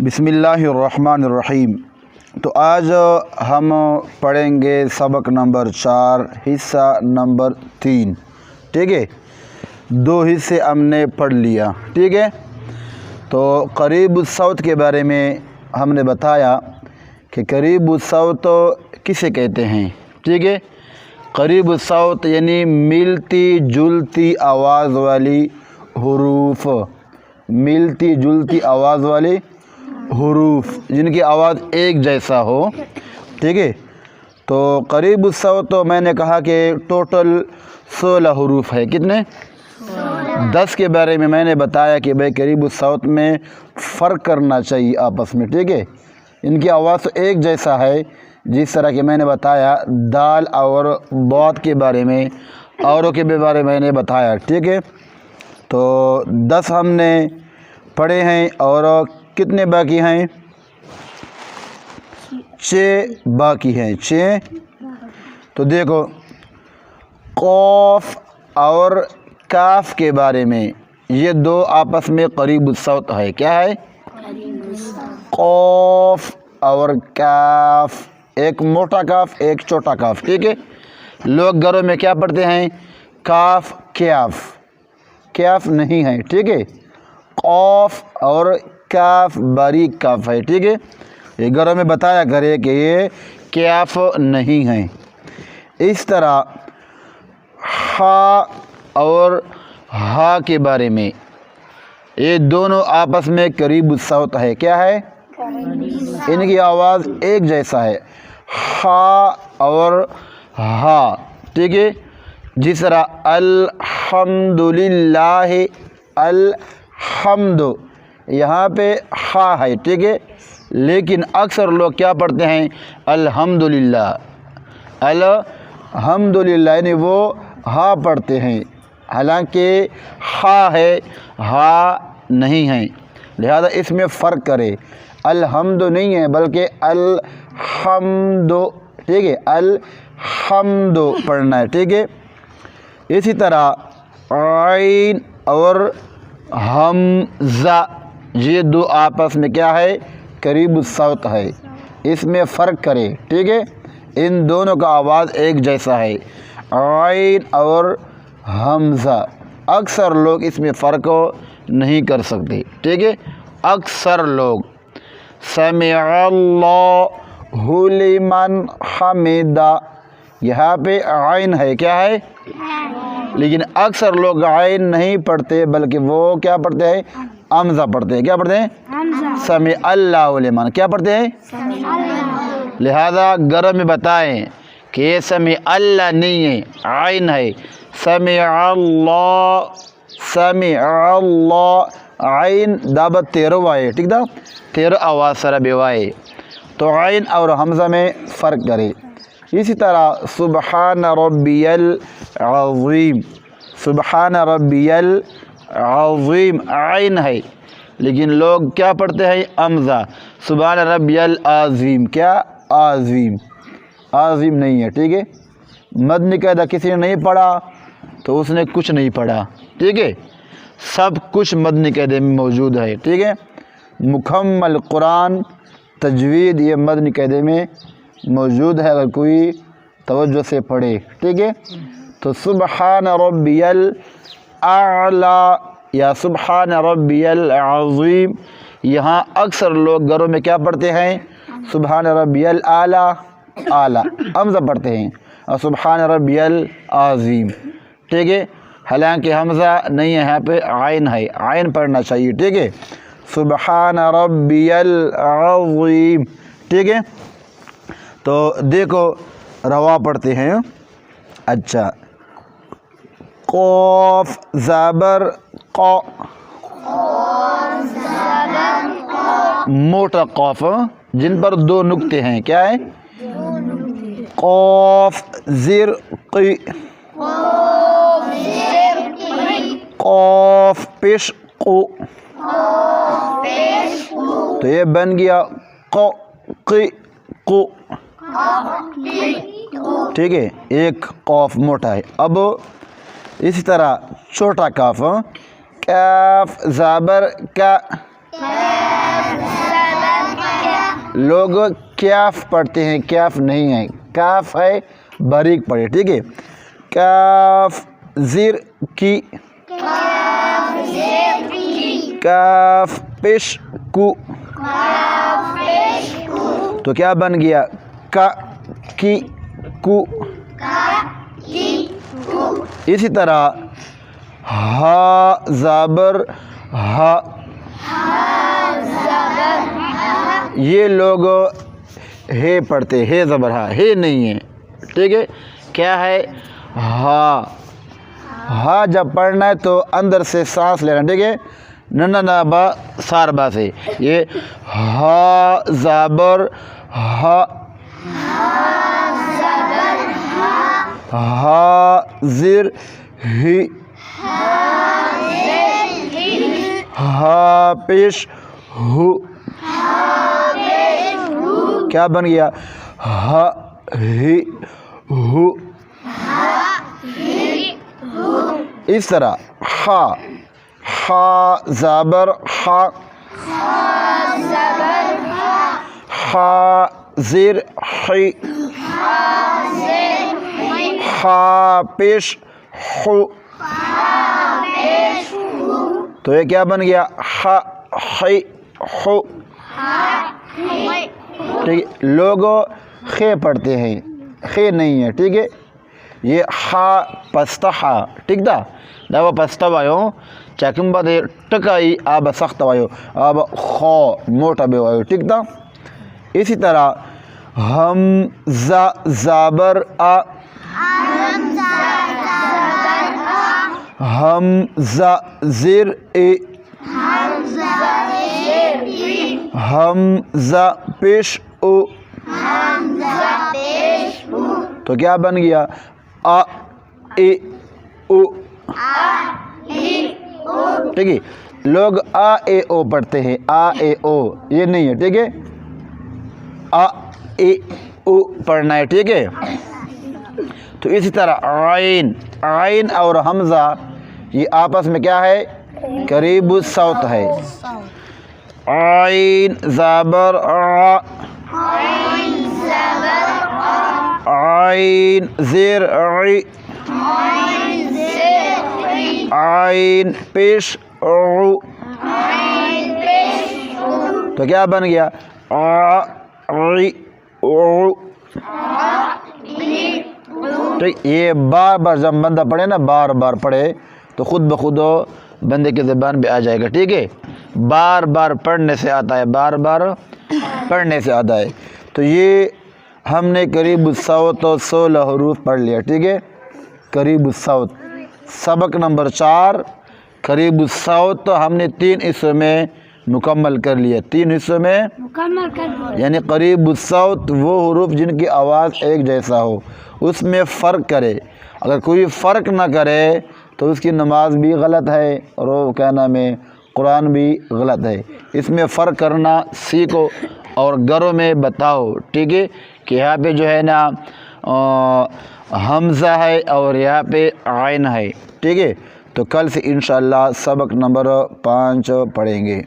بسم اللہ الرحمن الرحیم۔ تو آج ہم پڑھیں گے سبق نمبر 4 حصہ نمبر 3۔ ٹھیک ہے، 2 حصے ہم نے پڑھ لیا۔ ٹھیک ہے، تو قریب الصوت کے بارے میں ہم نے بتایا کہ قریب الصوت کسے کہتے ہیں۔ ٹھیک ہے، قریب الصوت یعنی ملتی جلتی آواز والی حروف، ملتی جلتی آواز والی حروف جن کی آواز ایک جیسا ہو۔ ٹھیک ہے، تو قریب الصوت تو میں نے کہا کہ ٹوٹل 16 حروف ہے۔ کتنے؟ 10 کے بارے میں نے بتایا کہ بھائی قریب الصوت میں فرق کرنا چاہیے آپس میں۔ ٹھیک ہے، ان کی آواز تو ایک جیسا ہے، جس طرح کہ میں نے بتایا دال اور بات کے بارے میں، اوروں کے بارے میں نے بتایا۔ ٹھیک ہے، تو 10 ہم نے پڑھے ہیں اور کتنے باقی ہیں؟ 6 باقی ہیں، 6۔ تو دیکھو قاف اور کاف کے بارے میں، یہ 2 آپس میں قریب الصوت ہے۔ کیا ہے؟ قاف اور کاف، ایک موٹا کاف ایک چھوٹا کاف۔ ٹھیک ہے، لوگ گھروں میں کیا پڑھتے ہیں؟ کاف کیاف، کیاف نہیں ہے۔ ٹھیک ہے، قاف اور کاف باریک کاف ہے۔ ٹھیک ہے، یہ گھروں میں بتایا کرے کہ یہ کیاف نہیں ہے۔ اس طرح ہا اور ہا کے بارے میں، یہ دونوں آپس میں قریب الصوت ہے۔ کیا ہے؟ ان کی آواز ایک جیسا ہے، ہا اور ہا۔ ٹھیک ہے، جس طرح الحمدللہ، الحمد، یہاں پہ ہا ہے۔ ٹھیک ہے، لیکن اکثر لوگ کیا پڑھتے ہیں؟ الحمدللہ، الحمدللہ، یعنی وہ ہا پڑھتے ہیں، حالانکہ ہا ہے، ہا نہیں ہے۔ لہذا اس میں فرق کرے، الحمد نہیں ہے بلکہ الحمد۔ ٹھیک ہے، الحمد پڑھنا ہے۔ ٹھیک ہے، اسی طرح عین اور حمزہ، یہ 2 آپس میں کیا ہے؟ قریب الصوت ہے، اس میں فرق کرے۔ ٹھیک ہے، ان دونوں کا آواز ایک جیسا ہے، عین اور حمزہ۔ اکثر لوگ اس میں فرق نہیں کر سکتے۔ ٹھیک ہے، اکثر لوگ سمع اللہ لمن حمدہ، یہاں پہ عین ہے۔ کیا ہے؟ لیکن اکثر لوگ عین نہیں پڑھتے بلکہ وہ کیا پڑھتے ہیں؟ حمزہ پڑھتے ہیں۔ کیا پڑھتے ہیں؟ سمع اللہ لمن، کیا پڑھتے ہیں؟ لہذا گھر میں بتائیں کہ یہ سمع اللہ نہیں ہے، عین ہے، سمع اللہ، سمع اللہ، عین دابت 13 ہے۔ ٹھیک دا 13 آواز سر بیوائے، تو عین اور حمزہ میں فرق کرے۔ اسی طرح سبحان ربی العظیم، سبحان ربی العظیم، عین ہے، لیکن لوگ کیا پڑھتے ہیں؟ حمزہ، سبحان ربی العظیم، کیا؟ عظیم، عظیم نہیں ہے۔ ٹھیک ہے، مدنی قاعدہ کسی نے نہیں پڑھا تو اس نے کچھ نہیں پڑھا۔ ٹھیک ہے، سب کچھ مدنی قاعدے میں موجود ہے۔ ٹھیک ہے، مکمل قرآن تجوید یہ مدنی قاعدے میں موجود ہے، اگر کوئی توجہ سے پڑھے۔ ٹھیک ہے، تو سبحان ربی الاعلی یا سبحان ربی العظیم، یہاں اکثر لوگ گھروں میں کیا پڑھتے ہیں؟ سبحان ربی الاعلی، اعلیٰ حمزہ پڑھتے ہیں، اور سبحان ربی العظیم۔ ٹھیک ہے، حالانکہ حمزہ نہیں ہے، یہاں پہ عین ہے، عین پڑھنا چاہیے۔ ٹھیک ہے، سبحان ربی العظیم۔ ٹھیک ہے، تو دیکھو روا پڑھتے ہیں۔ اچھا، قاف زبر قا، موٹا قاف جن پر 2 نقطے ہیں۔ کیا ہے؟ قاف زیر قی، قاف پیش قو، تو یہ بن گیا قو قی قو۔ ٹھیک ہے، ایک قاف موٹا ہے۔ اب اسی طرح چھوٹا کاف، کاف زبر کا، لوگ کیف پڑھتے ہیں، کیف نہیں ہے، کاف ہے باریک پڑھے، ٹھیک ہے، کاف زیر کی، کاف پیش کو، تو کیا بن گیا؟ کا کی کو۔ اسی طرح ہا زابر ہا، یہ لوگ ہے پڑھتے، ہے زبر ہا، ہے نہیں ہے، ٹھیک ہے، کیا ہے؟ ہا۔ ہا جب پڑھنا ہے تو اندر سے سانس لینا، ٹھیک ہے، ننا نا با سار با سے، یہ ہا زابر ہا، ہا زیر ہی، ہا پیش ہو، کیا بن گیا؟ ہا ہی ہو۔ اس طرح خا، خا زابر خا، خا زیر خی، خا پیش خو، تو یہ کیا بن گیا؟ خا خی خو، ٹھیک ہے، لوگ خے پڑھتے ہیں، خے نہیں ہے، ٹھیک ہے، یہ خا پستخا، ٹھیک تھا، دا پستا وایو چاکم با دے ٹکائی آب سخت وایو، آب خو موٹا بے وایو، ٹھیک تھا۔ اسی طرح حمزہ زابر آ، حمزہ زیر اے، حمزہ پیش او، تو کیا بن گیا؟ آ اے او، ٹھیک ہے، لوگ آ اے او پڑھتے ہیں، آ اے او، یہ نہیں ہے، ٹھیک ہے، آ اے او پڑھنا ہے، ٹھیک ہے۔ تو اسی طرح عین، عین اور حمزہ یہ آپس میں کیا ہے؟ قریب الصوت ہے، عین زابر ع، عین زیر عی، عین پیش عو، تو کیا بن گیا؟ عی عو، ٹھیک، یہ بار بار جب بندہ پڑھے نا، بار بار پڑھے تو خود بخود بندے کی زبان پہ آ جائے گا، ٹھیک ہے، بار بار پڑھنے سے آتا ہے، بار بار پڑھنے سے آتا ہے۔ تو یہ ہم نے قریب الصوت 16 حروف پڑھ لیا، ٹھیک ہے، قریب الصوت، سبق نمبر 4 قریب الصوت ہم نے 3 حصوں میں مکمل کر لیا، 3 حصوں میں مکمل کر لیا، یعنی قریب الصوت وہ حروف جن کی آواز ایک جیسا ہو، اس میں فرق کرے، اگر کوئی فرق نہ کرے تو اس کی نماز بھی غلط ہے اور وہ کیا نام ہے، قرآن بھی غلط ہے۔ اس میں فرق کرنا سیکھو اور گھروں میں بتاؤ، ٹھیک ہے، کہ یہاں پہ جو ہے نا حمزہ ہے اور یہاں پہ عین ہے، ٹھیک ہے۔ تو کل سے انشاءاللہ سبق نمبر 5 پڑھیں گے۔